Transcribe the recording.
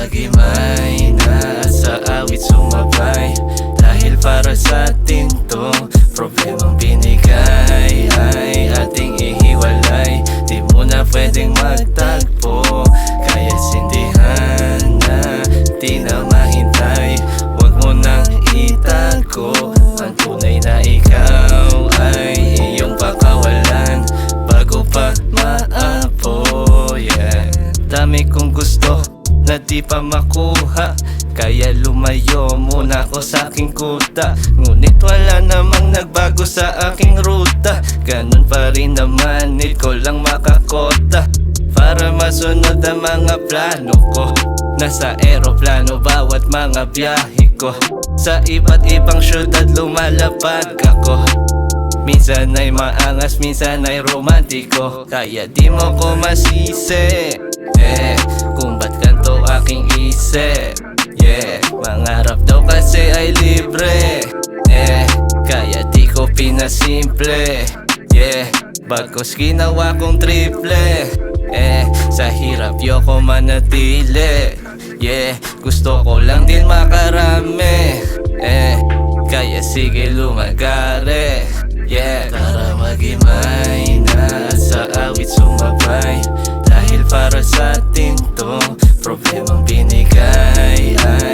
magimay na at sa awit sumabay. Dahil para sa atin to problemang binigay ay ating ihiwalay. Di mo na pwedeng magtagpo, kaya sindihan na di na mahintay. Huwag mo nang itago ang tunay na ikaw ay iyong pakawalan bago pa maapo, yeah. Dami kong gusto na di pa makuha, kaya lumayo muna ako sa aking kuta. Ngunit wala namang nagbago sa aking ruta, ganun pa rin naman, need ko lang makakota para masunod ang mga plano ko. Nasa eroplano bawat mga biyahe ko, sa iba't ibang syudad lumalapag ako. Minsan ay maangas, minsan ay romantiko, kaya di mo ko masisi kung ba't ganto aking isip. Yeah, mangarap daw kasi ay libre, kaya di ko pinasimple. Yeah, bagkus ginawa kong triple. Sa hirap yoko manatili. Yeah, gusto ko lang din makarami. Kaya sige lumagare. Yeah, tara magimay na at sa awit sumabay. Dahil para sa atin to problemang binigay ay